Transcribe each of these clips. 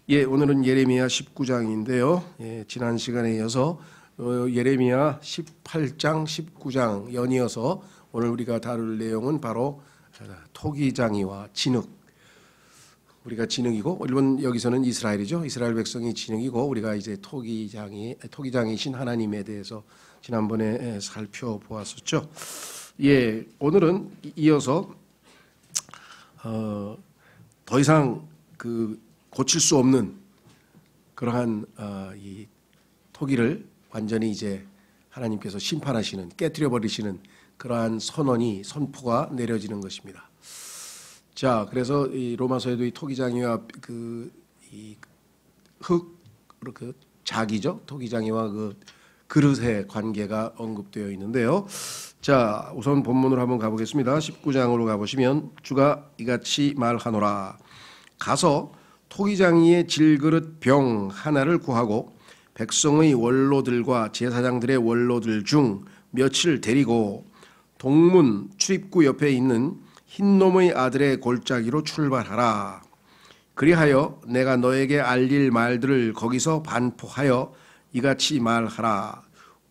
예, 오늘은 예레미야 19장인데요. 예, 지난 시간에 이어서 예레미야 18장, 19장 연이어서 오늘 우리가 다룰 내용은 바로 토기장이와 진흙. 우리가 진흙이고, 일본 여기서는 이스라엘이죠. 이스라엘 백성이 진흙이고, 우리가 이제 토기장이신 하나님에 대해서 지난번에 살펴보았었죠. 예, 오늘은 이어서 더 이상 고칠 수 없는 그러한 이 토기를 완전히 이제 하나님께서 심판하시는, 깨뜨려 버리시는 그러한 선포가 내려지는 것입니다. 자, 그래서 이 로마서에도 이 토기장이와 이 자기죠, 토기장이와 그 그릇의 관계가 언급되어 있는데요. 자, 우선 본문으로 한번 가보겠습니다. 19장으로 가보시면 주가 이같이 말하노라. 가서 토기장이의 질그릇 병 하나를 구하고 백성의 원로들과 제사장들의 원로들 중 몇을 데리고 동문 출입구 옆에 있는 흰놈의 아들의 골짜기로 출발하라. 그리하여 내가 너에게 알릴 말들을 거기서 반포하여 이같이 말하라.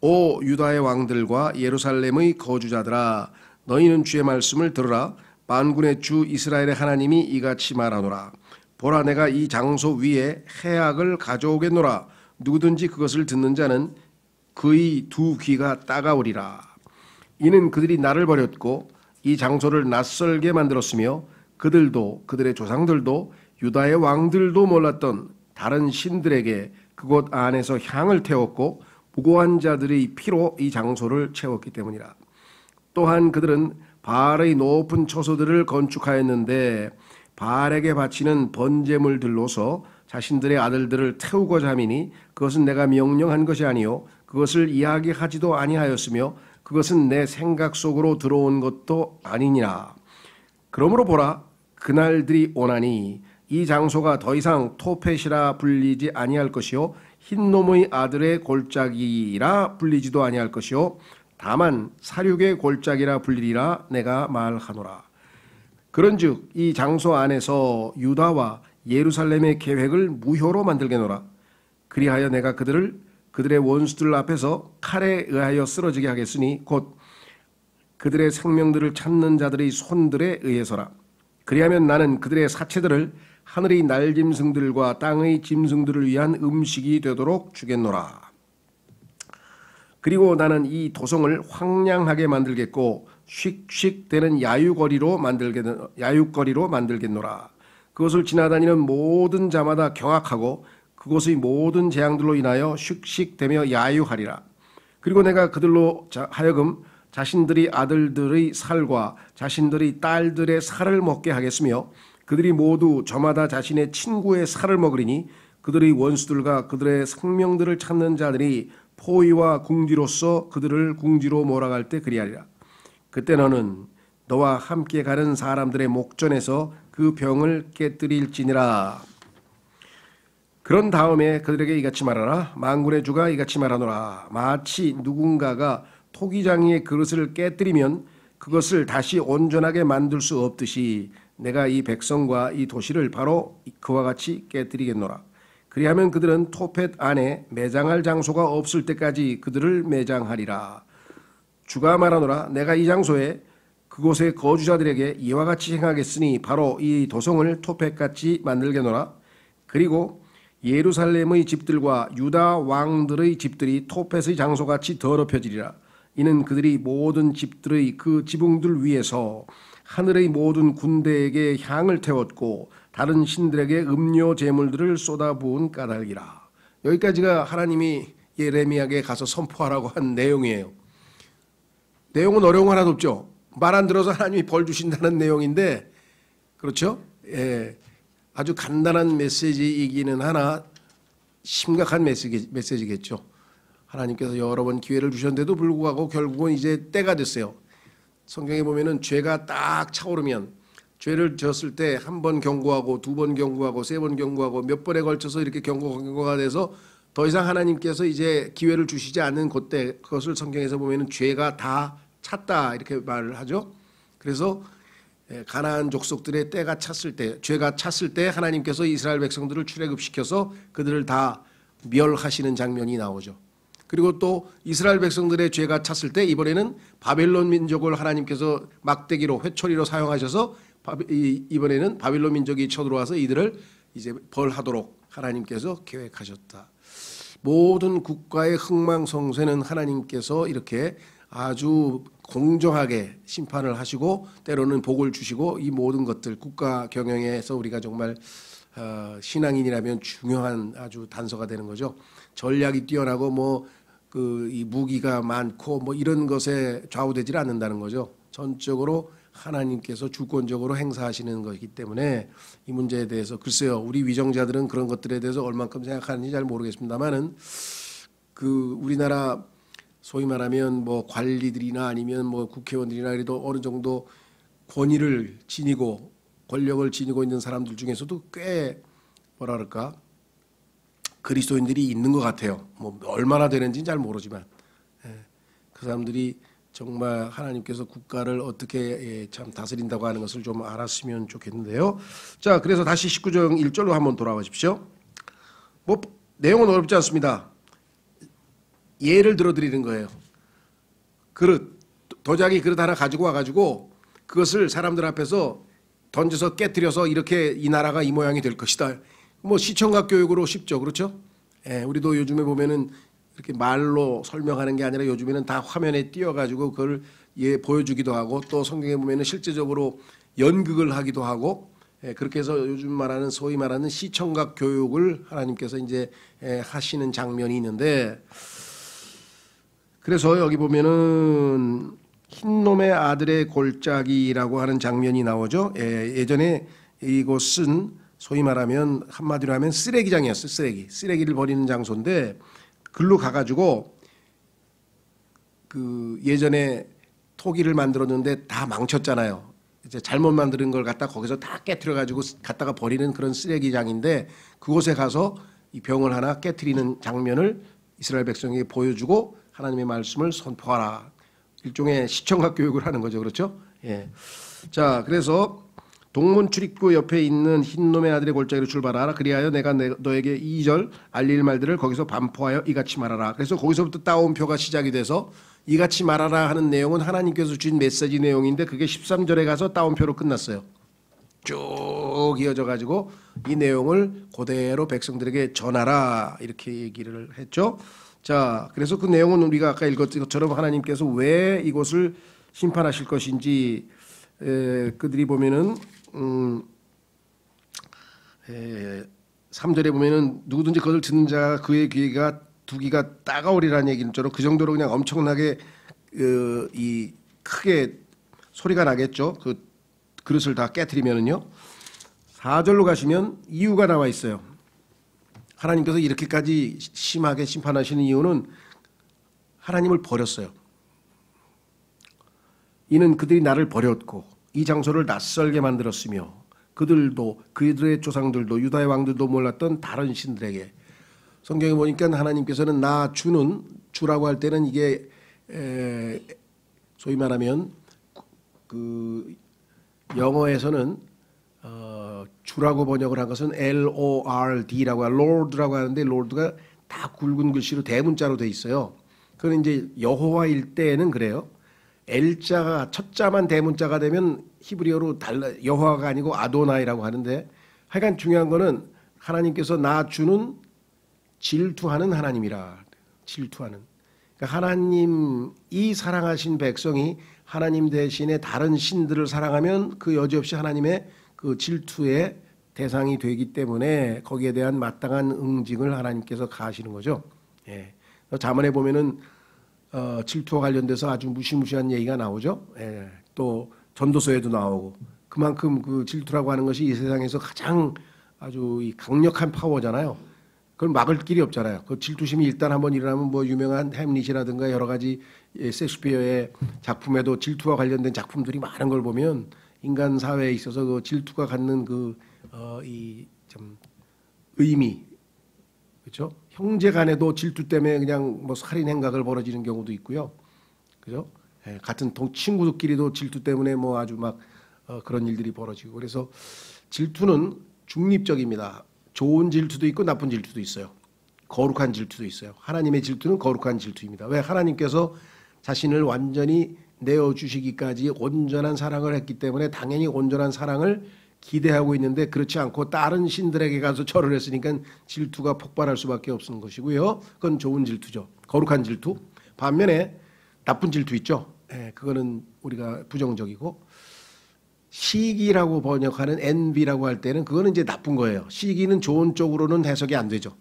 오 유다의 왕들과 예루살렘의 거주자들아, 너희는 주의 말씀을 들으라. 만군의 주 이스라엘의 하나님이 이같이 말하노라. 보라, 내가 이 장소 위에 해악을 가져오겠노라. 누구든지 그것을 듣는 자는 그의 두 귀가 따가우리라. 이는 그들이 나를 버렸고 이 장소를 낯설게 만들었으며 그들도 그들의 조상들도 유다의 왕들도 몰랐던 다른 신들에게 그곳 안에서 향을 태웠고 무고한 자들의 피로 이 장소를 채웠기 때문이라. 또한 그들은 바알의 높은 처소들을 건축하였는데 바알에게 바치는 번제물들로서 자신들의 아들들을 태우고자 함이니 그것은 내가 명령한 것이 아니요 그것을 이야기하지도 아니하였으며 그것은 내 생각 속으로 들어온 것도 아니니라. 그러므로 보라, 그날들이 오나니 이 장소가 더 이상 토펫이라 불리지 아니할 것이요 흰놈의 아들의 골짜기라 불리지도 아니할 것이요 다만 사륙의 골짜기라 불리리라 내가 말하노라. 그런즉 이 장소 안에서 유다와 예루살렘의 계획을 무효로 만들게노라. 그리하여 내가 그들의 원수들 앞에서 칼에 의하여 쓰러지게 하겠으니 곧 그들의 생명들을 찾는 자들의 손들에 의해서라. 그리하면 나는 그들의 사체들을 하늘의 날짐승들과 땅의 짐승들을 위한 음식이 되도록 주겠노라. 그리고 나는 이 도성을 황량하게 만들겠고 씩씩대는 야유거리로 만들겠노라. 그것을 지나다니는 모든 자마다 경악하고 그곳의 모든 재앙들로 인하여 씩씩대며 야유하리라. 그리고 내가 그들로 하여금 자신들의 아들들의 살과 자신들의 딸들의 살을 먹게 하겠으며 그들이 모두 저마다 자신의 친구의 살을 먹으리니 그들의 원수들과 그들의 생명들을 찾는 자들이 포위와 궁지로서 그들을 궁지로 몰아갈 때 그리하리라. 그때 너는 너와 함께 가는 사람들의 목전에서 그 병을 깨뜨릴지니라. 그런 다음에 그들에게 이같이 말하라. 만군의 주가 이같이 말하노라. 마치 누군가가 토기장이의 그릇을 깨뜨리면 그것을 다시 온전하게 만들 수 없듯이 내가 이 백성과 이 도시를 바로 그와 같이 깨뜨리겠노라. 그리하면 그들은 토펫 안에 매장할 장소가 없을 때까지 그들을 매장하리라. 주가 말하노라. 내가 이 장소에 그곳의 거주자들에게 이와 같이 행하겠으니 바로 이 도성을 토펫같이 만들겠노라. 그리고 예루살렘의 집들과 유다 왕들의 집들이 토펫의 장소같이 더럽혀지리라. 이는 그들이 모든 집들의 그 지붕들 위에서 하늘의 모든 군대에게 향을 태웠고 다른 신들에게 음료 제물들을 쏟아부은 까닭이라. 여기까지가 하나님이 예레미야에게 가서 선포하라고 한 내용이에요. 내용은 어려운 거 하나도 없죠. 말 안 들어서 하나님이 벌 주신다는 내용인데, 그렇죠? 예, 아주 간단한 메시지이기는 하나 심각한 메시지겠죠. 하나님께서 여러 번 기회를 주셨는데도 불구하고 결국은 이제 때가 됐어요. 성경에 보면은 죄가 딱 차오르면 죄를 지었을 때 한 번 경고하고 두 번 경고하고 세 번 경고하고 몇 번에 걸쳐서 이렇게 경고가 돼서 더 이상 하나님께서 이제 기회를 주시지 않는 그때, 그것을 성경에서 보면은 죄가 다 찼다 이렇게 말을 하죠. 그래서 가나안 족속들의 때가 찼을 때, 죄가 찼을 때 하나님께서 이스라엘 백성들을 출애굽시켜서 그들을 다 멸하시는 장면이 나오죠. 그리고 또 이스라엘 백성들의 죄가 찼을 때 이번에는 바벨론 민족을 하나님께서 막대기로 회초리로 사용하셔서 이번에는 바벨론 민족이 쳐들어와서 이들을 이제 벌하도록 하나님께서 계획하셨다. 모든 국가의 흥망성쇠는 하나님께서 이렇게 아주 공정하게 심판을 하시고 때로는 복을 주시고 이 모든 것들 국가 경영에서 우리가 정말 신앙인이라면 중요한 아주 단서가 되는 거죠. 전략이 뛰어나고 뭐 이 무기가 많고 뭐 이런 것에 좌우되질 않는다는 거죠. 전적으로 하나님께서 주권적으로 행사하시는 것이기 때문에 이 문제에 대해서 글쎄요, 우리 위정자들은 그런 것들에 대해서 얼만큼 생각하는지 잘 모르겠습니다만은 우리나라 소위 말하면 뭐 관리들이나 아니면 뭐 국회의원들이나 그래도 어느 정도 권위를 지니고 권력을 지니고 있는 사람들 중에서도 꽤 뭐라 그럴까 그리스도인들이 있는 것 같아요. 뭐 얼마나 되는지는 잘 모르지만 그 사람들이 정말 하나님께서 국가를 어떻게 참 다스린다고 하는 것을 좀 알았으면 좋겠는데요. 자, 그래서 다시 19장 1절로 한번 돌아와 보십시오. 뭐 내용은 어렵지 않습니다. 예를 들어 드리는 거예요. 그릇, 도자기 그릇 하나 가지고 와가지고 그것을 사람들 앞에서 던져서 깨뜨려서 이렇게 이 나라가 이 모양이 될 것이다. 뭐 시청각 교육으로 쉽죠, 그렇죠? 우리도 요즘에 보면은 이렇게 말로 설명하는 게 아니라 요즘에는 다 화면에 띄워가지고 그걸 보여주기도 하고 또 성경에 보면은 실제적으로 연극을 하기도 하고 그렇게 해서 요즘 말하는 소위 말하는 시청각 교육을 하나님께서 이제 하시는 장면이 있는데 그래서 여기 보면은 흰놈의 아들의 골짜기라고 하는 장면이 나오죠. 예전에 이곳은 소위 말하면 한마디로 하면 쓰레기장이었어요. 쓰레기를 버리는 장소인데 글로 가가지고 그 예전에 토기를 만들었는데 다 망쳤잖아요. 이제 잘못 만드는 걸 갖다 거기서 다 깨트려가지고 갖다가 버리는 그런 쓰레기장인데 그곳에 가서 이 병을 하나 깨트리는 장면을 이스라엘 백성에게 보여주고 하나님의 말씀을 선포하라. 일종의 시청각 교육을 하는 거죠, 그렇죠? 자, 그래서 동문 출입구 옆에 있는 흰놈의 아들의 골짜기로 출발하라. 그리하여 내가 너에게 2절 알릴 말들을 거기서 반포하여 이같이 말하라. 그래서 거기서부터 따옴표가 시작이 돼서 이같이 말하라 하는 내용은 하나님께서 주신 메시지 내용인데 그게 13절에 가서 따옴표로 끝났어요. 쭉 이어져 가지고 이 내용을 그대로 백성들에게 전하라 이렇게 얘기를 했죠. 자, 그래서 그 내용은 우리가 아까 읽었던 것처럼 하나님께서 왜 이곳을 심판하실 것인지 그들이 보면은 3절에 보면은 누구든지 그것을 듣는 자가 그의 귀가 두 귀가 따가우리라는 얘기처럼 그 정도로 그냥 엄청나게 이 크게 소리가 나겠죠. 그 그릇을 다 깨트리면은요. 4절로 가시면 이유가 나와 있어요. 하나님께서 이렇게까지 심하게 심판하시는 이유는 하나님을 버렸어요. 이는 그들이 나를 버렸고 이 장소를 낯설게 만들었으며 그들도 그들의 조상들도 유다의 왕들도 몰랐던 다른 신들에게 성경에 보니까 하나님께서는 나 주라고 할 때는 이게 소위 말하면 그 영어에서는 주라고 번역을 한 것은 Lord라고 Lord라고 하는데 Lord가 다 굵은 글씨로 대문자로 돼 있어요. 그건 이제 여호와일 때에는 그래요. L자가 첫 자만 대문자가 되면 히브리어로 여호와가 아니고 아도나이라고 하는데 하여간 중요한 거는 하나님께서 나 주는 질투하는 하나님이라. 질투하는. 그러니까 하나님이 사랑하신 백성이 하나님 대신에 다른 신들을 사랑하면 그 여지없이 하나님의 그 질투의 대상이 되기 때문에 거기에 대한 마땅한 응징을 하나님께서 가하시는 거죠. 자문에 보면은 질투와 관련돼서 아주 무시무시한 얘기가 나오죠. 또 전도서에도 나오고 그만큼 그 질투라고 하는 것이 이 세상에서 가장 아주 강력한 파워잖아요. 그걸 막을 길이 없잖아요. 그 질투심이 일단 한번 일어나면 뭐 유명한 햄릿이라든가 여러 가지 셰익스피어의 작품에도 질투와 관련된 작품들이 많은 걸 보면 인간 사회에 있어서 그 질투가 갖는 이 좀 의미, 그렇죠? 형제간에도 질투 때문에 그냥 뭐 살인 행각을 벌어지는 경우도 있고요, 그죠? 같은 친구들끼리도 질투 때문에 뭐 아주 막 그런 일들이 벌어지고 그래서 질투는 중립적입니다. 좋은 질투도 있고 나쁜 질투도 있어요. 거룩한 질투도 있어요. 하나님의 질투는 거룩한 질투입니다. 왜? 하나님께서 자신을 완전히 내어주시기까지 온전한 사랑을 했기 때문에 당연히 온전한 사랑을 기대하고 있는데 그렇지 않고 다른 신들에게 가서 절을 했으니까 질투가 폭발할 수밖에 없는 것이고요. 그건 좋은 질투죠. 거룩한 질투. 반면에 나쁜 질투 있죠. 그거는 우리가 부정적이고 시기라고 번역하는 envy라고 할 때는 그거는 이제 나쁜 거예요. 시기는 좋은 쪽으로는 해석이 안 되죠.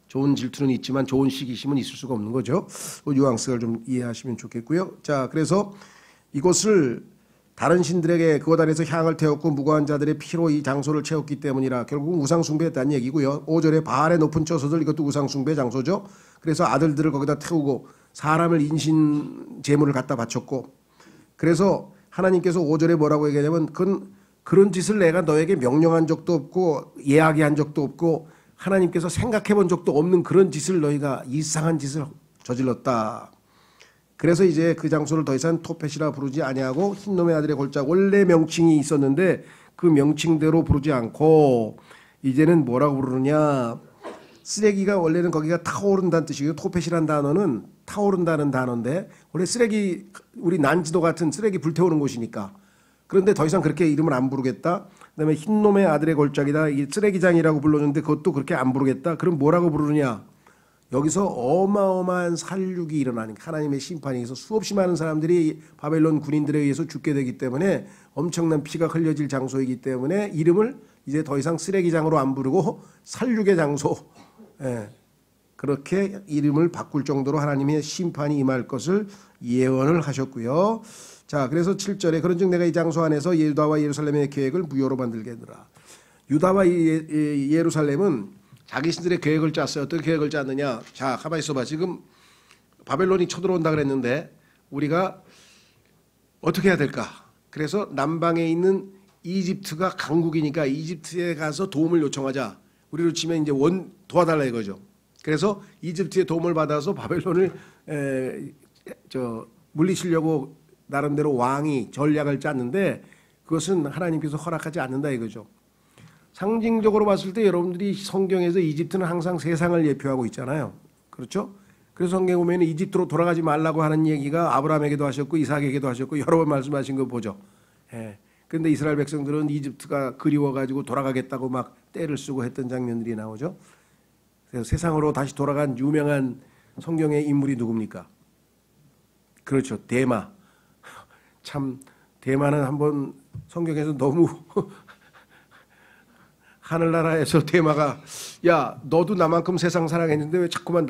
좋은 질투는 있지만 좋은 시기심은 있을 수가 없는 거죠. 그 뉘앙스를 좀 이해하시면 좋겠고요. 자, 그래서 이곳을 다른 신들에게 그것 안에서 향을 태웠고 무고한 자들의 피로 이 장소를 채웠기 때문이라 결국은 우상숭배했다는 얘기고요. 5절에 바알의 높은 처소들 이것도 우상숭배 장소죠. 그래서 아들들을 거기다 태우고 사람을 인신 제물을 갖다 바쳤고 그래서 하나님께서 5절에 뭐라고 얘기하냐면 그런 짓을 내가 너에게 명령한 적도 없고 이야기한 적도 없고 하나님께서 생각해 본 적도 없는 그런 짓을 너희가 이상한 짓을 저질렀다. 그래서 이제 그 장소를 더 이상 토펫이라 부르지 아니하고 흰놈의 아들의 골짜기 원래 명칭이 있었는데 그 명칭대로 부르지 않고 이제는 뭐라고 부르느냐 쓰레기가 원래는 거기가 타오른다는 뜻이고요. 토펫이라는 단어는 타오른다는 단어인데 원래 쓰레기 우리 난지도 같은 쓰레기 불태우는 곳이니까 그런데 더 이상 그렇게 이름을 안 부르겠다. 그다음에 흰놈의 아들의 골짜기다. 이 쓰레기장이라고 불렀는데 그것도 그렇게 안 부르겠다. 그럼 뭐라고 부르느냐? 여기서 어마어마한 살육이 일어나니까 하나님의 심판이 있어 수없이 많은 사람들이 바벨론 군인들에 의해서 죽게 되기 때문에 엄청난 피가 흘려질 장소이기 때문에 이름을 이제 더 이상 쓰레기장으로 안 부르고 살육의 장소 그렇게 이름을 바꿀 정도로 하나님의 심판이 임할 것을 예언을 하셨고요. 자, 그래서 7절에 그런즉 내가 이 장소 안에서 유다와 예루살렘의 계획을 무효로 만들겠노라. 유다와 예루살렘은 자기 신들의 계획을 짰어요. 어떻게 계획을 짰느냐. 자, 가만히 있어봐. 지금 바벨론이 쳐들어온다 그랬는데 우리가 어떻게 해야 될까. 그래서 남방에 있는 이집트가 강국이니까 이집트에 가서 도움을 요청하자. 우리로 치면 이제 도와달라 이거죠. 그래서 이집트의 도움을 받아서 바벨론을 물리치려고 나름대로 왕이 전략을 짰는데 그것은 하나님께서 허락하지 않는다 이거죠. 상징적으로 봤을 때 여러분들이 성경에서 이집트는 항상 세상을 예표하고 있잖아요. 그렇죠? 그래서 성경에 보면 이집트로 돌아가지 말라고 하는 얘기가 아브라함에게도 하셨고 이삭에게도 하셨고 여러 번 말씀하신 거 보죠. 그런데 이스라엘 백성들은 이집트가 그리워가지고 돌아가겠다고 막 떼를 쓰고 했던 장면들이 나오죠. 그래서 세상으로 다시 돌아간 유명한 성경의 인물이 누굽니까? 그렇죠. 데마. 참 데마는 한번 성경에서 너무 하늘나라에서 데마가 야 너도 나만큼 세상 사랑했는데 왜 자꾸만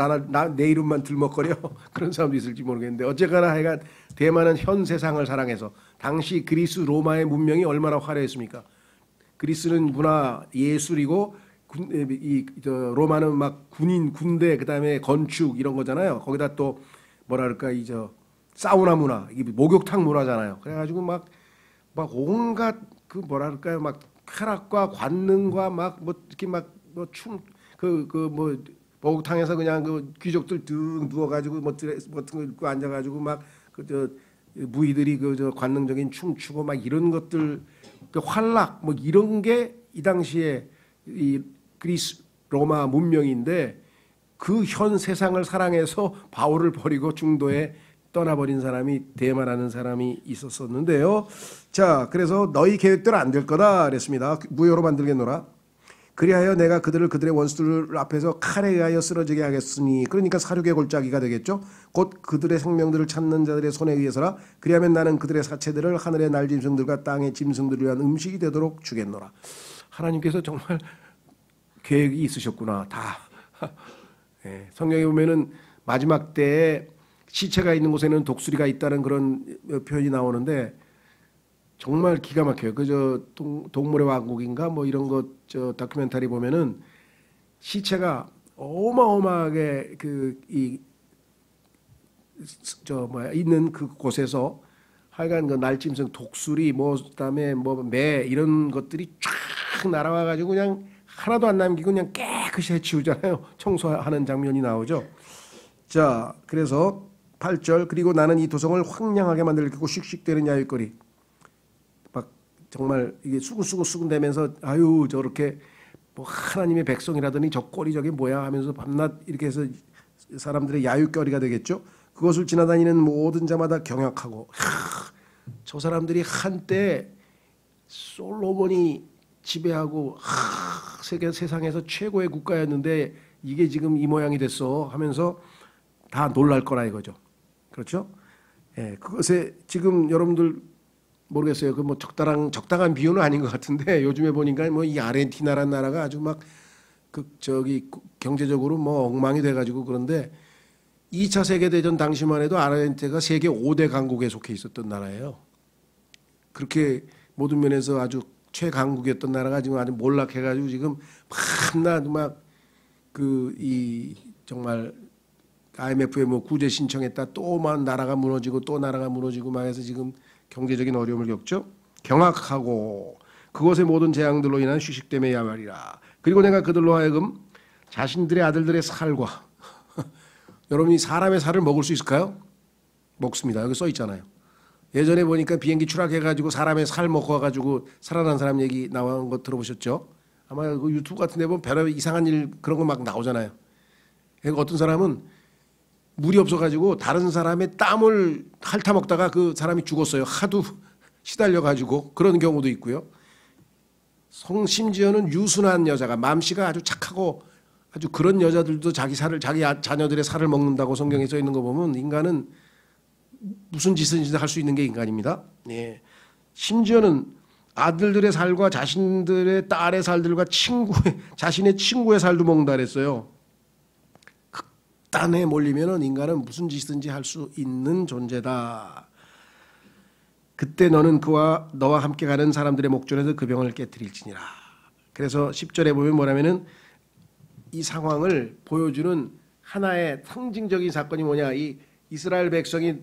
내 이름만 들먹거려? 그런 사람도 있을지 모르겠는데 어쨌거나 하여간 데마는 현 세상을 사랑해서 당시 그리스 로마의 문명이 얼마나 화려했습니까? 그리스는 문화 예술이고 로마는 막 군인 군대 그다음에 건축 이런 거잖아요. 거기다 또 뭐랄까 사우나 문화, 이게 목욕탕 문화잖아요. 그래가지고 막 온갖 그 뭐랄까요, 막 쾌락과 관능과 막 뭐 이렇게 막 뭐 춤 뭐 목욕탕에서 그냥 그 귀족들 등 누워가지고 뭐 드레스 같은 거 입고 앉아가지고 막 무희들이 관능적인 춤 추고 막 이런 것들 그 환락 뭐 이런 게 이 당시에 이 그리스 로마 문명인데 그 현 세상을 사랑해서 바울을 버리고 중도에 떠나버린 사람이 데마라는 사람이 있었었는데요. 자, 그래서 너희 계획대로 안 될 거다 그랬습니다. 무효로 만들겠노라. 그리하여 내가 그들을 그들의 원수들 앞에서 칼에 의하여 쓰러지게 하겠으니 그러니까 사륙의 골짜기가 되겠죠. 곧 그들의 생명들을 찾는 자들의 손에 의해서라. 그리하면 나는 그들의 사체들을 하늘의 날짐승들과 땅의 짐승들을 위한 음식이 되도록 주겠노라. 하나님께서 정말 계획이 있으셨구나. 다. 성경에 보면은 마지막 때에 시체가 있는 곳에는 독수리가 있다는 그런 표현이 나오는데 정말 기가 막혀요. 동물의 왕국인가 뭐 이런 것 다큐멘터리 보면은 시체가 어마어마하게 있는 그 곳에서 하여간 그 날짐승 독수리 뭐 그다음에 뭐 매 이런 것들이 쫙 날아와 가지고 그냥 하나도 안 남기고 그냥 깨끗이 해치우잖아요. 청소하는 장면이 나오죠. 자, 그래서 8절 그리고 나는 이 도성을 황량하게 만들겠고 씩씩대는 야윗거리 막 정말 이게 수근수근대면서 아유 저렇게 뭐 하나님의 백성이라더니 저 꼴이 저게 뭐야 하면서 밤낮 이렇게 해서 사람들의 야유거리가 되겠죠. 그것을 지나다니는 모든 자마다 경악하고 저 사람들이 한때 솔로몬이 지배하고 세상에서 최고의 국가였는데 이게 지금 이 모양이 됐어 하면서 다 놀랄 거라 이거죠. 그렇죠? 예, 그것에 지금 여러분들 모르겠어요. 그 뭐 적당한 비유는 아닌 것 같은데 요즘에 보니까 뭐 이 아르헨티나라는 나라가 아주 막 그 저기 경제적으로 뭐 엉망이 돼가지고 그런데 2차 세계대전 당시만 해도 아르헨티나가 세계 5대 강국에 속해 있었던 나라예요. 그렇게 모든 면에서 아주 최강국이었던 나라가 지금 아주 몰락해가지고 지금 밤낮 막 그 이 정말 IMF에 뭐 구제 신청했다 또만 나라가 무너지고 또 나라가 무너지고 막 해서 지금 경제적인 어려움을 겪죠. 경악하고 그것의 모든 재앙들로 인한 휴식됨에 야말이라. 그리고 내가 그들로 하여금 자신들의 아들들의 살과 여러분이 사람의 살을 먹을 수 있을까요? 먹습니다. 여기 써 있잖아요. 예전에 보니까 비행기 추락해가지고 사람의 살 먹고 와가지고 살아난 사람 얘기 나온 거 들어보셨죠? 아마 그 유튜브 같은 데 보면 별로 이상한 일 그런 거 막 나오잖아요. 그러니까 어떤 사람은 물이 없어가지고 다른 사람의 땀을 핥아먹다가 그 사람이 죽었어요. 하도 시달려가지고 그런 경우도 있고요. 심지어는 유순한 여자가 맘씨가 아주 착하고 아주 그런 여자들도 자기 자녀들의 살을 먹는다고 성경에 써 있는 거 보면 인간은 무슨 짓을 할 수 있는 게 인간입니다. 예. 심지어는 아들들의 살과 자신들의 딸의 살들과 자신의 친구의 살도 먹는다 그랬어요. 극단에 몰리면은 인간은 무슨 짓든지 할 수 있는 존재다. 그때 너는 너와 함께 가는 사람들의 목전에서 그 병을 깨뜨릴지니라. 그래서 10절에 보면 뭐냐면은 이 상황을 보여주는 하나의 상징적인 사건이 뭐냐. 이 이스라엘 백성이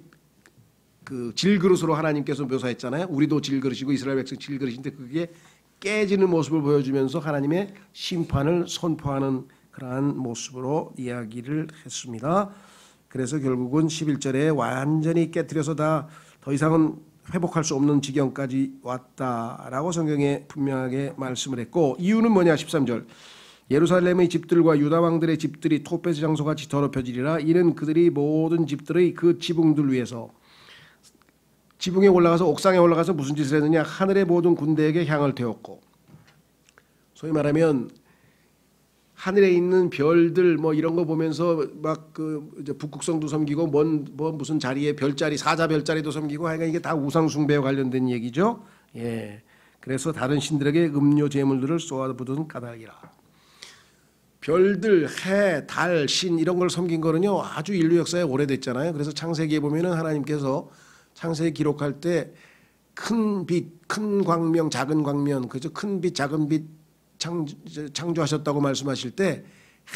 그 질그릇으로 하나님께서 묘사했잖아요. 우리도 질그릇이고 이스라엘 백성 질그릇인데 그게 깨지는 모습을 보여주면서 하나님의 심판을 선포하는 그러한 모습으로 이야기를 했습니다. 그래서 결국은 11절에 완전히 깨뜨려서 더 이상은 회복할 수 없는 지경까지 왔다라고 성경에 분명하게 말씀을 했고 이유는 뭐냐 13절 예루살렘의 집들과 유다 왕들의 집들이 토페스 장소같이 더럽혀지리라. 이는 그들이 모든 집들의 그 지붕들 위에서 지붕에 올라가서 옥상에 올라가서 무슨 짓을 했느냐 하늘의 모든 군대에게 향을 태웠고 소위 말하면 하늘에 있는 별들 뭐 이런 거 보면서 막 그 북극성도 섬기고 뭐 무슨 자리에 별자리 사자별자리도 섬기고 하여간 이게 다 우상 숭배와 관련된 얘기죠. 예. 그래서 다른 신들에게 음료 제물들을 쏘아부은 까닭이라. 별들, 해, 달, 신 이런 걸 섬긴 거는요 아주 인류 역사에 오래됐잖아요. 그래서 창세기에 보면은 하나님께서 창세기 기록할 때 큰 빛, 큰 광명, 작은 광명, 그죠? 큰 빛, 작은 빛 창조하셨다고 말씀하실 때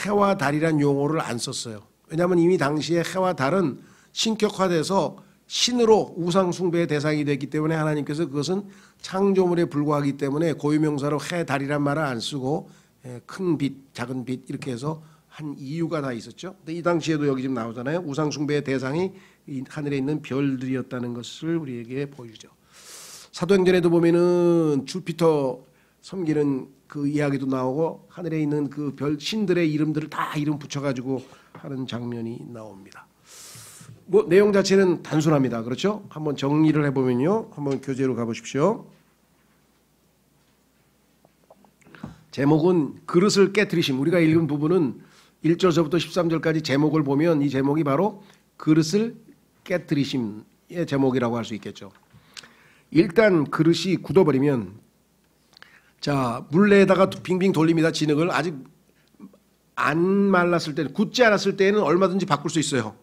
해와 달이란 용어를 안 썼어요. 왜냐하면 이미 당시에 해와 달은 신격화돼서 신으로 우상 숭배의 대상이 됐기 때문에 하나님께서 그것은 창조물에 불과하기 때문에 고유명사로 해, 달이란 말을 안 쓰고 큰 빛, 작은 빛 이렇게 해서 한 이유가 다 있었죠. 근데 이 당시에도 여기 지금 나오잖아요. 우상 숭배의 대상이 이 하늘에 있는 별들이었다는 것을 우리에게 보여주죠. 사도행전에도 보면은 주피터 섬기는 그 이야기도 나오고 하늘에 있는 그 별 신들의 이름들을 다 이름 붙여가지고 하는 장면이 나옵니다. 뭐 내용 자체는 단순합니다. 그렇죠? 한번 정리를 해보면요. 한번 교재로 가보십시오. 제목은 그릇을 깨뜨리심. 우리가 읽은 부분은 1절서부터 13절까지 제목을 보면 이 제목이 바로 그릇을 깨뜨리심의 제목이라고 할 수 있겠죠. 일단 그릇이 굳어버리면 자 물레에다가 빙빙 돌립니다. 진흙을 아직 안 말랐을 때는 굳지 않았을 때는 얼마든지 바꿀 수 있어요.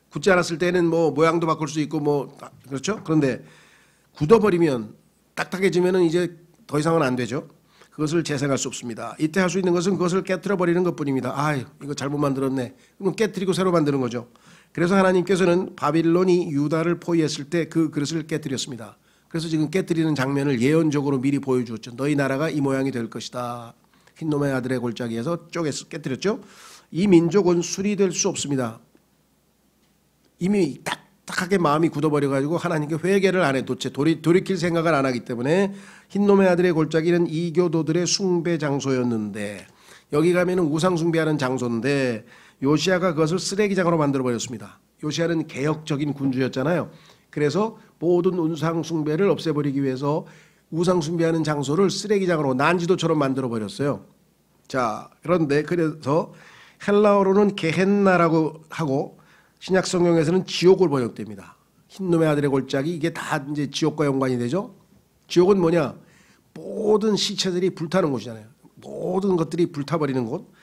굳지 않았을 때는 뭐 모양도 바꿀 수 있고 뭐 그렇죠. 그런데 굳어버리면 딱딱해지면은 이제 더 이상은 안 되죠. 그것을 재생할 수 없습니다. 이때 할 수 있는 것은 그것을 깨뜨려 버리는 것뿐입니다. 아유 이거 잘못 만들었네. 그럼 깨뜨리고 새로 만드는 거죠. 그래서 하나님께서는 바빌론이 유다를 포위했을 때 그 그릇을 깨뜨렸습니다. 그래서 지금 깨뜨리는 장면을 예언적으로 미리 보여주었죠. 너희 나라가 이 모양이 될 것이다. 흰놈의 아들의 골짜기에서 쪼개서 깨뜨렸죠. 이 민족은 수리될 수 없습니다. 이미 딱 딱딱하게 마음이 굳어버려가지고 하나님께 회개를 안 해. 도대체 돌이킬 생각을 안 하기 때문에 흰놈의 아들의 골짜기는 이교도들의 숭배 장소였는데, 여기 가면은 우상 숭배하는 장소인데 요시아가 그것을 쓰레기장으로 만들어 버렸습니다. 요시아는 개혁적인 군주였잖아요. 그래서 모든 우상 숭배를 없애버리기 위해서 우상 숭배하는 장소를 쓰레기장으로 난지도처럼 만들어 버렸어요. 자, 그런데 그래서 헬라어로는 게헨나라고 하고 신약 성경에서는 지옥을 번역됩니다. 흰놈의 아들의 골짜기, 이게 다 이제 지옥과 연관이 되죠. 지옥은 뭐냐? 모든 시체들이 불타는 곳이잖아요. 모든 것들이 불타버리는 곳.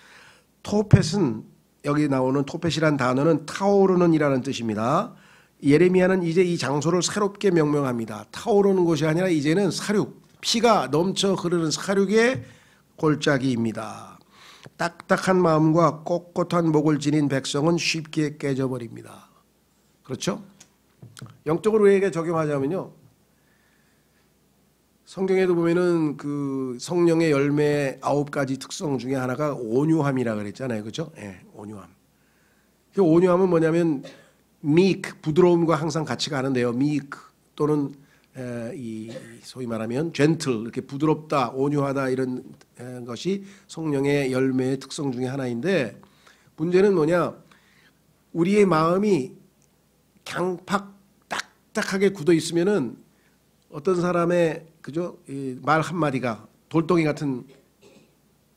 토펫은, 여기 나오는 토펫이란 단어는 타오르는이라는 뜻입니다. 예레미야는 이제 이 장소를 새롭게 명명합니다. 타오르는 곳이 아니라 이제는 사륙, 피가 넘쳐 흐르는 사륙의 골짜기입니다. 딱딱한 마음과 꼿꼿한 목을 지닌 백성은 쉽게 깨져버립니다. 그렇죠? 영적으로 우리에게 적용하자면요, 성경에도 보면은 그 성령의 열매 9가지 특성 중에 하나가 온유함이라 그랬잖아요. 그렇죠? 예, 온유함. 그 온유함은 뭐냐면 meek, 부드러움과 항상 같이 가는데요. meek 또는 이 소위 말하면 gentle, 이렇게 부드럽다, 온유하다, 이런 것이 성령의 열매의 특성 중에 하나인데, 문제는 뭐냐? 우리의 마음이 강팍 딱딱하게 굳어 있으면은 어떤 사람의 그죠? 말 한마디가 돌덩이 같은,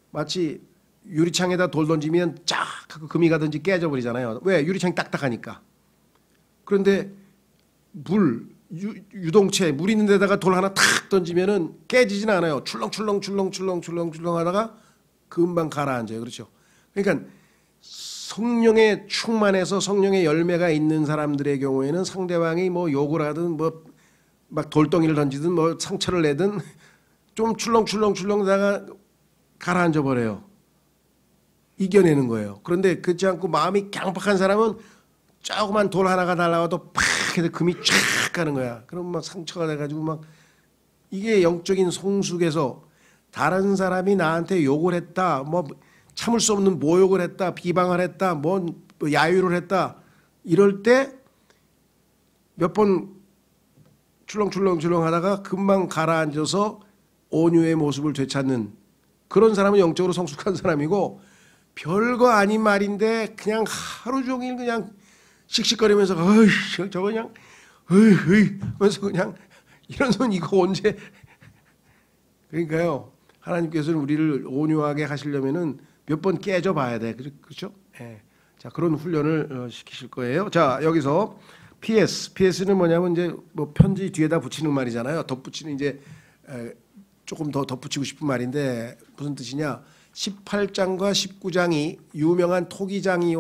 마치 유리창에다 돌 던지면 쫙 하고 금이 가든지 깨져버리잖아요. 왜? 유리창이 딱딱하니까. 그런데 유동체, 물 있는 데다가 돌 하나 탁 던지면은 깨지진 않아요. 출렁출렁 하다가 금방 가라앉아요. 그렇죠? 그러니까 성령에 충만해서 성령의 열매가 있는 사람들의 경우에는 상대방이 뭐 욕을 하든 뭐 막 돌덩이를 던지든 뭐 상처를 내든 좀 출렁출렁하다가 가라앉아 버려요. 이겨내는 거예요. 그런데 그렇지 않고 마음이 강팍한 사람은 조그만 돌 하나가 날아와도 팍 해서 금이 쫙 가는 거야. 그럼 막 상처가 돼가지고 막, 이게 영적인 성숙에서 다른 사람이 나한테 욕을 했다, 뭐 참을 수 없는 모욕을 했다, 비방을 했다, 뭐 야유를 했다, 이럴 때 몇 번 출렁출렁 하다가 금방 가라앉아서 온유의 모습을 되찾는 그런 사람은 영적으로 성숙한 사람이고, 별거 아닌 말인데 그냥 하루 종일 그냥 씩씩거리면서 어이 저거 그냥 어이 하면서 그냥 이런 손 이거 언제. 그러니까요, 하나님께서는 우리를 온유하게 하시려면은 몇 번 깨져 봐야 돼. 그렇죠? 예. 자, 그런 훈련을 시키실 거예요. 자, 여기서 PS는 뭐냐면 이제 뭐 편지 뒤에다 붙이는 말이잖아요. 덧붙이는, 이제 조금 더 덧붙이고 싶은 말인데 무슨 뜻이냐? 18장과 19장이 유명한 토기장이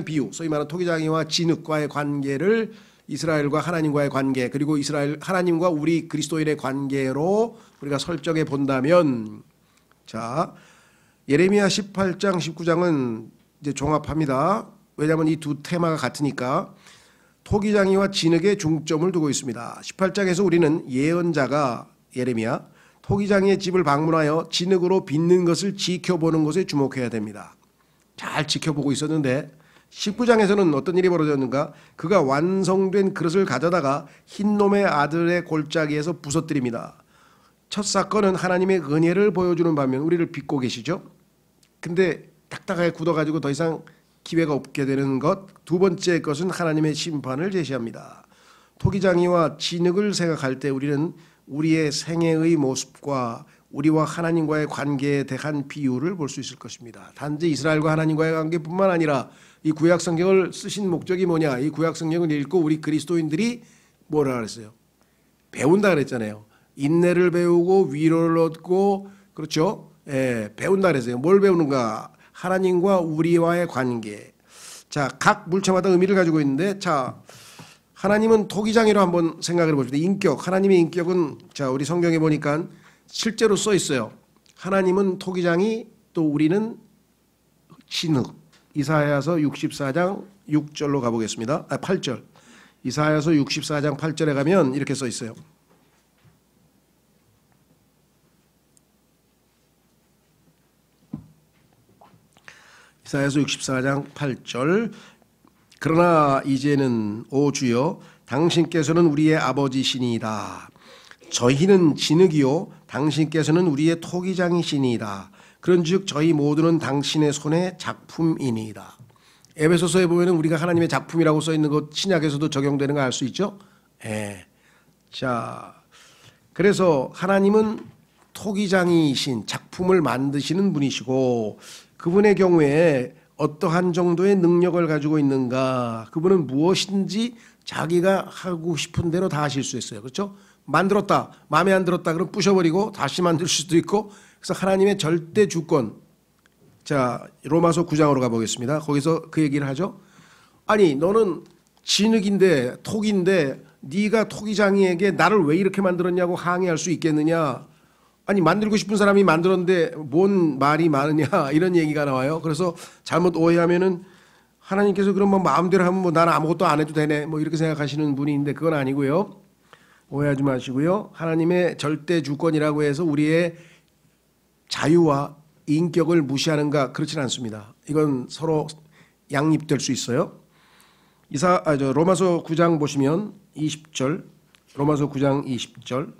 비유, 소위 말하는 토기장이와 진흙과의 관계를 이스라엘과 하나님과의 관계, 그리고 하나님과 우리 그리스도인의 관계로 우리가 설정해 본다면, 자, 예레미야 18장, 19장은 이제 종합합니다. 왜냐하면 이 두 테마가 같으니까. 토기장이와 진흙에 중점을 두고 있습니다. 18장에서 우리는 예언자가 예레미야 토기장이의 집을 방문하여 진흙으로 빚는 것을 지켜보는 것에 주목해야 됩니다. 잘 지켜보고 있었는데 19장에서는 어떤 일이 벌어졌는가? 그가 완성된 그릇을 가져다가 흰놈의 아들의 골짜기에서 부서뜨립니다. 첫 사건은 하나님의 은혜를 보여주는 반면 우리를 빚고 계시죠. 근데 딱딱하게 굳어가지고 더 이상 기회가 없게 되는 것. 두 번째 것은 하나님의 심판을 제시합니다. 토기장이와 진흙을 생각할 때 우리는 우리의 생애의 모습과 우리와 하나님과의 관계에 대한 비유를 볼 수 있을 것입니다. 단지 이스라엘과 하나님과의 관계뿐만 아니라 이 구약 성경을 쓰신 목적이 뭐냐? 이 구약 성경을 읽고 우리 그리스도인들이 뭐라 그랬어요? 배운다 그랬잖아요. 인내를 배우고 위로를 얻고, 그렇죠? 예, 배운다 그랬어요. 뭘 배우는가? 하나님과 우리와의 관계. 자, 각 물체마다 의미를 가지고 있는데, 자, 하나님은 토기장이로 한번 생각해 봅시다. 인격, 하나님의 인격은, 자, 우리 성경에 보니까 실제로 써 있어요. 하나님은 토기장이, 또 우리는 진흙. 이사야서 64장 6절로 가보겠습니다. 8절. 이사야서 64장 8절에 가면 이렇게 써 있어요. 이사야서 64장 8절. 그러나 이제는 오 주여 당신께서는 우리의 아버지시니이다. 저희는 진흙이요 당신께서는 우리의 토기장이시니이다. 그런즉 저희 모두는 당신의 손의 작품이니이다. 에베소서에 보면은 우리가 하나님의 작품이라고 써 있는 것 신약에서도 적용되는 거 알 수 있죠? 예. 자, 그래서 하나님은 토기장이신 작품을 만드시는 분이시고 그분의 경우에 어떠한 정도의 능력을 가지고 있는가? 그분은 무엇인지 자기가 하고 싶은 대로 다 하실 수 있어요. 그렇죠? 만들었다. 마음에 안 들었다. 그럼 부셔버리고 다시 만들 수도 있고. 그래서 하나님의 절대 주권. 자, 로마서 9장으로 가보겠습니다. 거기서 그 얘기를 하죠. 아니 너는 진흙인데 톡인데 네가 토기장이에게 나를 왜 이렇게 만들었냐고 항의할 수 있겠느냐. 아니 만들고 싶은 사람이 만들었는데 뭔 말이 많으냐 이런 얘기가 나와요. 그래서 잘못 오해하면은 하나님께서 그럼 뭐 마음대로 하면 뭐 나는 아무것도 안 해도 되네 뭐 이렇게 생각하시는 분이 있는데 그건 아니고요. 오해하지 마시고요. 하나님의 절대 주권이라고 해서 우리의 자유와 인격을 무시하는가 그렇지는 않습니다. 이건 서로 양립될 수 있어요. 로마서 9장 보시면 20절 로마서 9장 20절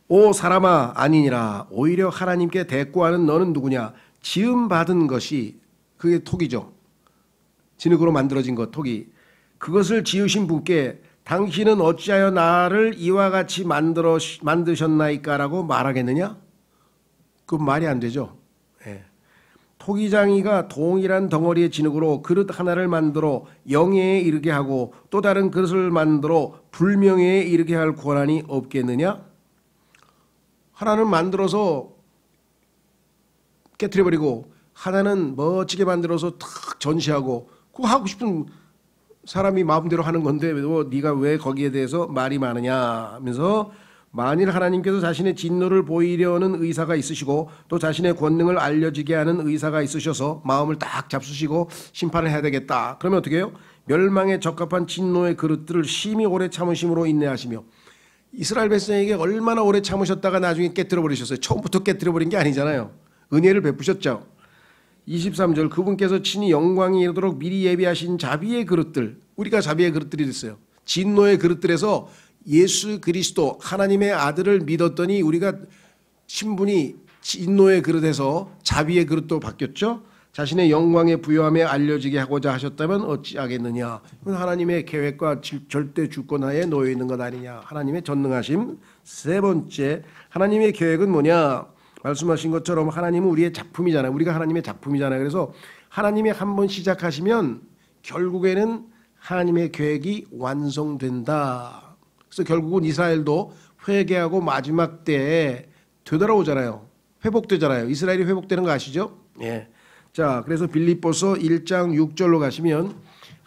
오 사람아 아니니라 오히려 하나님께 대꾸하는 너는 누구냐 지음받은 것이 그게 톡이죠. 진흙으로 만들어진 것 톡이 그것을 지으신 분께 당신은 어찌하여 나를 이와 같이 만드셨나이까라고 말하겠느냐? 그건 말이 안 되죠. 예. 토기장이가 동일한 덩어리의 진흙으로 그릇 하나를 만들어 영예에 이르게 하고 또 다른 그릇을 만들어 불명예에 이르게 할 권한이 없겠느냐? 하나는 만들어서 깨트려버리고 하나는 멋지게 만들어서 탁 전시하고 그거 하고 싶은 사람이 마음대로 하는 건데 네가 왜 거기에 대해서 말이 많으냐 하면서 만일 하나님께서 자신의 진노를 보이려는 의사가 있으시고 또 자신의 권능을 알려지게 하는 의사가 있으셔서 마음을 딱 잡수시고 심판을 해야 되겠다. 그러면 어떻게 해요? 멸망에 적합한 진노의 그릇들을 심히 오래 참으심으로 인내하시며 이스라엘 백성에게 얼마나 오래 참으셨다가 나중에 깨뜨려 버리셨어요. 처음부터 깨뜨려 버린 게 아니잖아요. 은혜를 베푸셨죠. 23절 그분께서 친히 영광이 이르도록 미리 예비하신 자비의 그릇들 우리가 자비의 그릇들이 됐어요. 진노의 그릇들에서 예수 그리스도 하나님의 아들을 믿었더니 우리가 신분이 진노의 그릇에서 자비의 그릇도 바뀌었죠. 자신의 영광의 부요함에 알려지게 하고자 하셨다면 어찌하겠느냐. 하나님의 계획과 절대 주권하에 놓여 있는 것 아니냐. 하나님의 전능하심. 세 번째 하나님의 계획은 뭐냐. 말씀하신 것처럼 하나님은 우리의 작품이잖아요. 우리가 하나님의 작품이잖아요. 그래서 하나님이 한번 시작하시면 결국에는 하나님의 계획이 완성된다. 그래서 결국은 이스라엘도 회개하고 마지막 때에 되돌아오잖아요. 회복되잖아요. 이스라엘이 회복되는 거 아시죠? 예. 자, 그래서 빌립보서 1장 6절로 가시면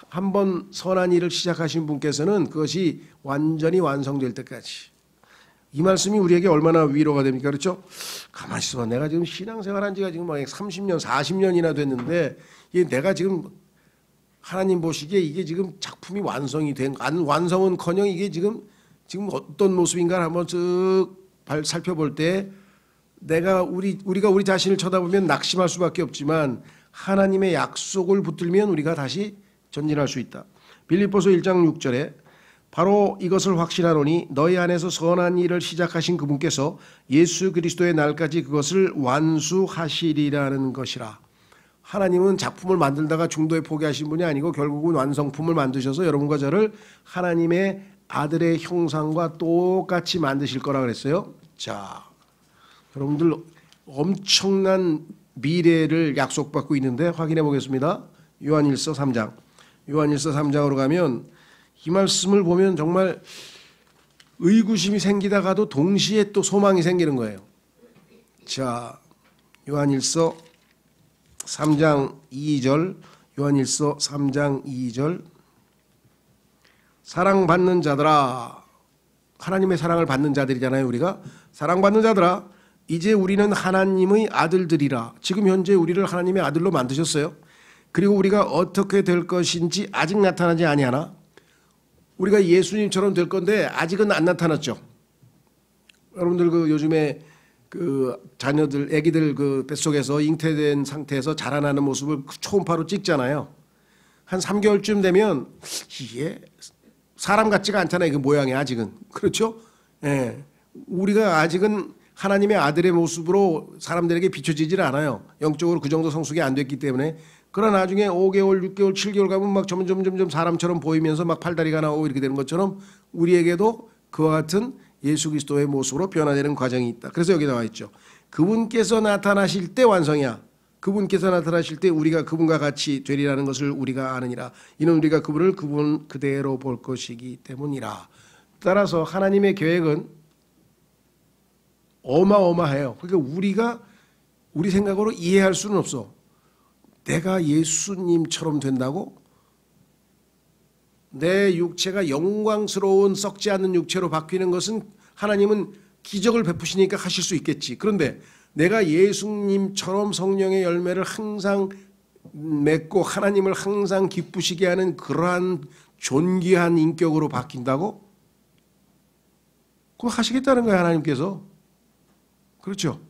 한번 선한 일을 시작하신 분께서는 그것이 완전히 완성될 때까지. 이 말씀이 우리에게 얼마나 위로가 됩니까? 그렇죠? 가만히 있어봐. 내가 지금 신앙생활한 지가 지금 막 30년, 40년이나 됐는데 이게 내가 지금 하나님 보시기에 이게 지금 작품이 완성이 된, 완성은커녕 이게 지금 어떤 모습인가를 한번 쭉 살펴볼 때 내가 우리가 우리 자신을 쳐다보면 낙심할 수밖에 없지만 하나님의 약속을 붙들면 우리가 다시 전진할 수 있다. 빌립보서 1장 6절에 바로 이것을 확신하노니 너희 안에서 선한 일을 시작하신 그분께서 예수 그리스도의 날까지 그것을 완수하시리라는 것이라. 하나님은 작품을 만들다가 중도에 포기하신 분이 아니고 결국은 완성품을 만드셔서 여러분과 저를 하나님의 아들의 형상과 똑같이 만드실 거라 그랬어요. 자, 여러분들 엄청난 미래를 약속받고 있는데 확인해 보겠습니다. 요한일서 3장. 요한일서 3장으로 가면 이 말씀을 보면 정말 의구심이 생기다가도 동시에 또 소망이 생기는 거예요. 자, 요한일서 3장 2절. 요한일서 3장 2절. 사랑받는 자들아. 하나님의 사랑을 받는 자들이잖아요. 우리가. 사랑받는 자들아. 이제 우리는 하나님의 아들들이라. 지금 현재 우리를 하나님의 아들로 만드셨어요. 그리고 우리가 어떻게 될 것인지 아직 나타나지 아니하나. 우리가 예수님처럼 될 건데 아직은 안 나타났죠. 여러분들 그 요즘에 그 자녀들, 아기들 그 뱃속에서 잉태된 상태에서 자라나는 모습을 초음파로 찍잖아요. 한 3개월쯤 되면 이게 사람 같지가 않잖아요. 그 모양이 아직은. 그렇죠? 예. 우리가 아직은 하나님의 아들의 모습으로 사람들에게 비춰지질 않아요. 영적으로 그 정도 성숙이 안 됐기 때문에. 그러나 나중에 5개월, 6개월, 7개월 가면 막 점점 사람처럼 보이면서 막 팔다리가 나오고 이렇게 되는 것처럼 우리에게도 그와 같은 예수 그리스도의 모습으로 변화되는 과정이 있다. 그래서 여기 나와 있죠. 그분께서 나타나실 때 완성이야. 그분께서 나타나실 때 우리가 그분과 같이 되리라는 것을 우리가 아느니라. 이는 우리가 그분을 그분 그대로 볼 것이기 때문이라. 따라서 하나님의 계획은 어마어마해요. 그러니까 우리가 우리 생각으로 이해할 수는 없어. 내가 예수님처럼 된다고? 내 육체가 영광스러운 썩지 않는 육체로 바뀌는 것은 하나님은 기적을 베푸시니까 하실 수 있겠지. 그런데 내가 예수님처럼 성령의 열매를 항상 맺고 하나님을 항상 기쁘시게 하는 그러한 존귀한 인격으로 바뀐다고? 그거 하시겠다는 거예요, 하나님께서. 그렇죠?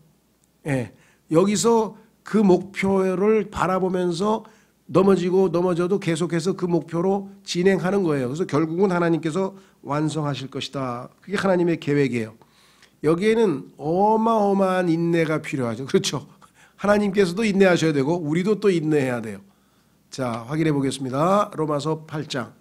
예. 여기서 그 목표를 바라보면서 넘어져도 계속해서 그 목표로 진행하는 거예요. 그래서 결국은 하나님께서 완성하실 것이다. 그게 하나님의 계획이에요. 여기에는 어마어마한 인내가 필요하죠. 그렇죠? 하나님께서도 인내하셔야 되고 우리도 또 인내해야 돼요. 자, 확인해 보겠습니다. 로마서 8장.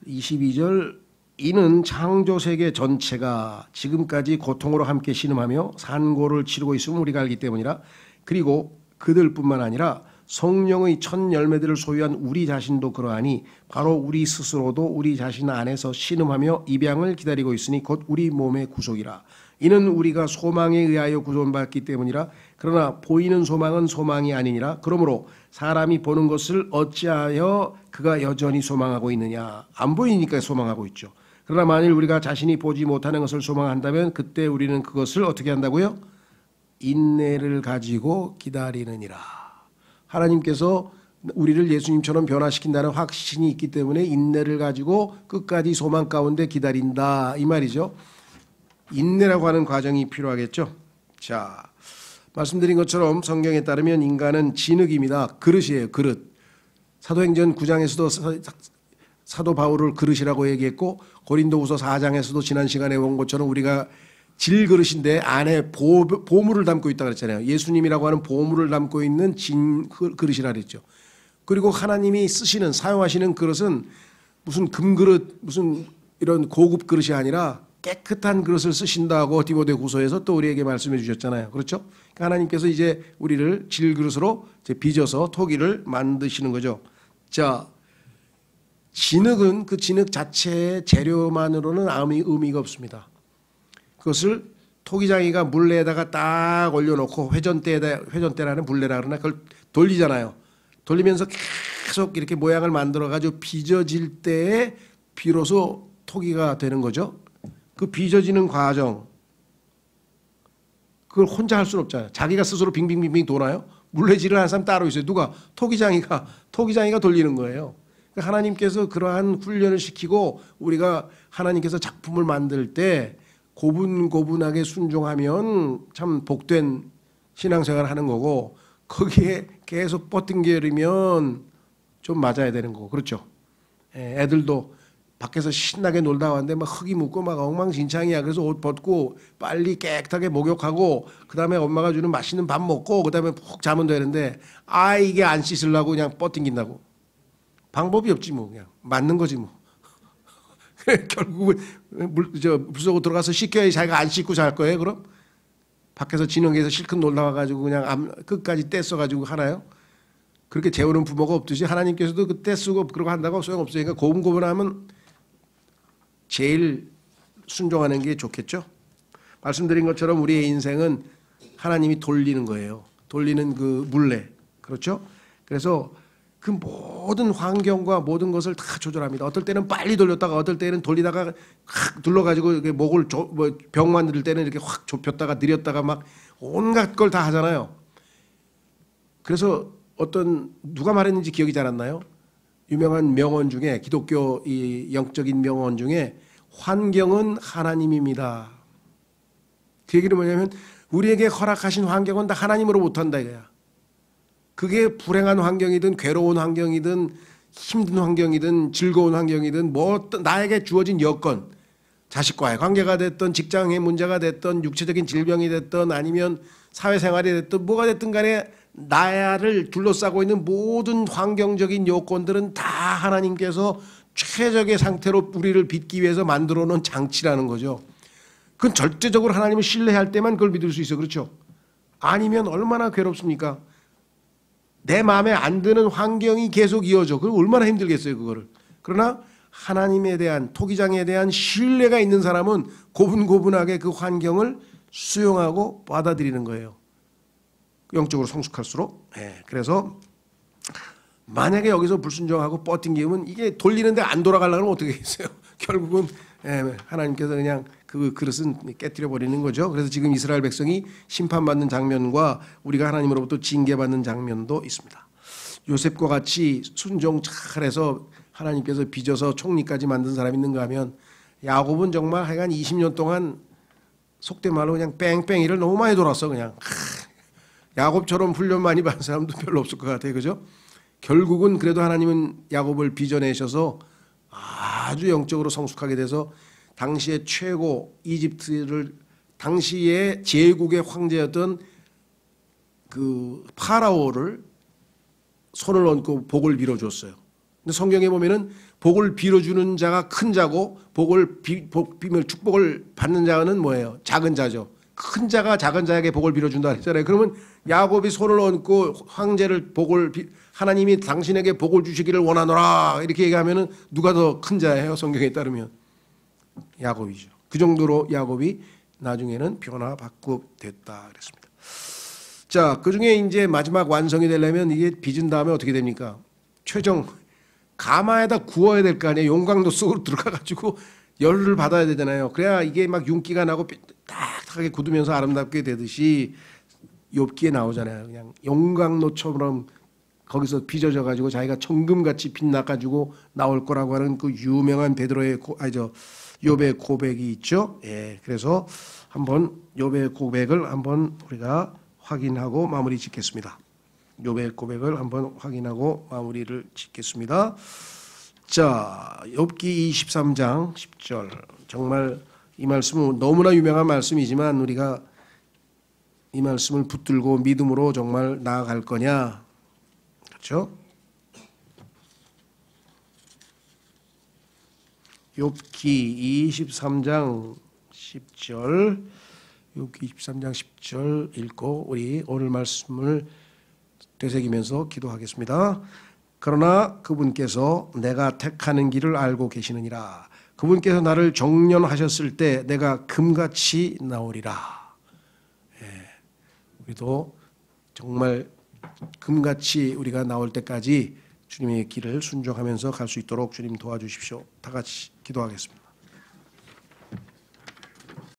22절 이는 창조세계 전체가 지금까지 고통으로 함께 신음하며 산고를 치르고 있음을 우리가 알기 때문이라. 그리고 그들뿐만 아니라 성령의 첫 열매들을 소유한 우리 자신도 그러하니 바로 우리 스스로도 우리 자신 안에서 신음하며 입양을 기다리고 있으니 곧 우리 몸의 구속이라. 이는 우리가 소망에 의하여 구원받기 때문이라. 그러나 보이는 소망은 소망이 아니니라. 그러므로 사람이 보는 것을 어찌하여 그가 여전히 소망하고 있느냐. 안 보이니까 소망하고 있죠. 그러나 만일 우리가 자신이 보지 못하는 것을 소망한다면 그때 우리는 그것을 어떻게 한다고요? 인내를 가지고 기다리느니라. 하나님께서 우리를 예수님처럼 변화시킨다는 확신이 있기 때문에 인내를 가지고 끝까지 소망 가운데 기다린다. 이 말이죠. 인내라고 하는 과정이 필요하겠죠. 자, 말씀드린 것처럼 성경에 따르면 인간은 진흙입니다. 그릇이에요. 그릇. 사도행전 9장에서도 사도 바울을 그릇이라고 얘기했고 고린도후서 4장에서도 지난 시간에 본 것처럼 우리가 질그릇인데 안에 보물을 담고 있다고 그랬잖아요. 예수님이라고 하는 보물을 담고 있는 진그릇이라 그랬죠. 그리고 하나님이 쓰시는 사용하시는 그릇은 무슨 금그릇 무슨 이런 고급 그릇이 아니라 깨끗한 그릇을 쓰신다고 디모데후서에서 또 우리에게 말씀해 주셨잖아요. 그렇죠? 그러니까 하나님께서 이제 우리를 질그릇으로 이제 빚어서 토기를 만드시는 거죠. 자, 진흙은 그 진흙 자체의 재료만으로는 아무 의미가 없습니다. 그것을 토기장이가 물레에다가 딱 올려놓고 회전대라는 물레라 그러나 그걸 돌리잖아요. 돌리면서 계속 이렇게 모양을 만들어가지고 빚어질 때에 비로소 토기가 되는 거죠. 그 빚어지는 과정, 그걸 혼자 할 수는 없잖아요. 자기가 스스로 빙빙빙빙 도나요? 물레질을 하는 사람 따로 있어요. 누가? 토기장이가 돌리는 거예요. 그러니까 하나님께서 그러한 훈련을 시키고 우리가 하나님께서 작품을 만들 때 고분고분하게 순종하면 참 복된 신앙생활을 하는 거고 거기에 계속 뻗팅거리면 좀 맞아야 되는 거고 그렇죠. 애들도 밖에서 신나게 놀다 왔는데 막 흙이 묻고 막 엉망진창이야. 그래서 옷 벗고 빨리 깨끗하게 목욕하고 그다음에 엄마가 주는 맛있는 밥 먹고 그다음에 푹 자면 되는데 이게 안 씻으려고 그냥 뻗팅긴다고. 방법이 없지 뭐 그냥 맞는 거지 뭐. 결국은 물속으로 들어가서 씻겨야 자기가 안 씻고 잘 거예요. 그럼 밖에서 진흙에서 실컷 놀다 와가지고 그냥 끝까지 떼써가지고 하나요? 그렇게 재우는 부모가 없듯이 하나님께서도 그 떼쓰고 그러고 한다고 소용없으니까 고분고분하면 제일 순종하는 게 좋겠죠. 말씀드린 것처럼 우리의 인생은 하나님이 돌리는 거예요. 돌리는 그 물레. 그렇죠? 그래서 그 모든 환경과 모든 것을 다 조절합니다. 어떨 때는 빨리 돌렸다가 어떨 때는 돌리다가 확 눌러가지고 이렇게 목을 병 만들 때는 이렇게 확 좁혔다가 느렸다가 막 온갖 걸 다 하잖아요. 그래서 누가 말했는지 기억이 잘 안 나요? 유명한 명언 중에 기독교 이 영적인 명언 중에 환경은 하나님입니다. 그 얘기는 뭐냐면 우리에게 허락하신 환경은 다 하나님으로부터 한다 이거야. 그게 불행한 환경이든 괴로운 환경이든 힘든 환경이든 즐거운 환경이든 뭐 나에게 주어진 여건, 자식과의 관계가 됐던 직장의 문제가 됐던 육체적인 질병이 됐던 아니면 사회생활이 됐든 뭐가 됐든 간에 나를 둘러싸고 있는 모든 환경적인 요건들은 다 하나님께서 최적의 상태로 우리를 빚기 위해서 만들어 놓은 장치라는 거죠. 그건 절대적으로 하나님을 신뢰할 때만 그걸 믿을 수 있어. 그렇죠? 아니면 얼마나 괴롭습니까? 내 마음에 안 드는 환경이 계속 이어져. 그럼 얼마나 힘들겠어요, 그거를. 그러나 하나님에 대한, 토기장에 대한 신뢰가 있는 사람은 고분고분하게 그 환경을 수용하고 받아들이는 거예요. 영적으로 성숙할수록. 그래서 만약에 여기서 불순종하고 뻗팅기면 이게 돌리는데 안 돌아가려면 어떻게 했어요? 결국은 하나님께서 그냥 그 그릇은 깨뜨려 버리는 거죠. 그래서 지금 이스라엘 백성이 심판받는 장면과 우리가 하나님으로부터 징계받는 장면도 있습니다. 요셉과 같이 순종 잘해서 하나님께서 빚어서 총리까지 만든 사람이 있는가 하면 야곱은 정말 하여간 20년 동안 속된 말로 그냥 뺑뺑이를 너무 많이 돌았어. 그냥 야곱처럼 훈련 많이 받은 사람도 별로 없을 것 같아요. 그죠? 결국은 그래도 하나님은 야곱을 빚어내셔서 아주 영적으로 성숙하게 돼서 당시의 최고 이집트를 당시의 제국의 황제였던 그 파라오를 손을 얹고 복을 빌어줬어요. 근데 성경에 보면은 복을 빌어주는 자가 큰 자고 축복을 받는 자는 뭐예요? 작은 자죠. 큰 자가 작은 자에게 복을 빌어준다 했잖아요. 그러면 야곱이 손을 얹고 황제를 하나님이 당신에게 복을 주시기를 원하노라 이렇게 얘기하면은 누가 더 큰 자예요? 성경에 따르면 야곱이죠. 그 정도로 야곱이 나중에는 변화받고 됐다 그랬습니다. 자, 그 중에 이제 마지막 완성이 되려면 이게 빚은 다음에 어떻게 됩니까? 최종 가마에다 구워야 될 거 아니에요. 용광로 속으로 들어가가지고 열을 받아야 되잖아요. 그래야 이게 막 윤기가 나고 딱딱하게 굳으면서 아름답게 되듯이 욥기에 나오잖아요. 그냥 용광로처럼 거기서 빚어져 가지고 자기가 청금같이 빛나 가지고 나올 거라고 하는 그 유명한 욥의 고백이 있죠. 그래서 한번 욥의 고백을 한번 우리가 확인하고 마무리 짓겠습니다. 욥의 고백을 한번 확인하고 마무리를 짓겠습니다. 자, 욥기 23장 10절. 정말 이 말씀은 너무나 유명한 말씀이지만 우리가 이 말씀을 붙들고 믿음으로 정말 나아갈 거냐? 그렇죠? 욥기 23장 10절. 욥기 23장 10절 읽고 우리 오늘 말씀을 되새기면서 기도하겠습니다. 그러나 그분께서 내가 택하는 길을 알고 계시느니라. 그분께서 나를 정련하셨을 때 내가 금같이 나오리라. 우리도 정말 금같이 우리가 나올 때까지 주님의 길을 순종하면서 갈 수 있도록 주님 도와주십시오. 다 같이 기도하겠습니다.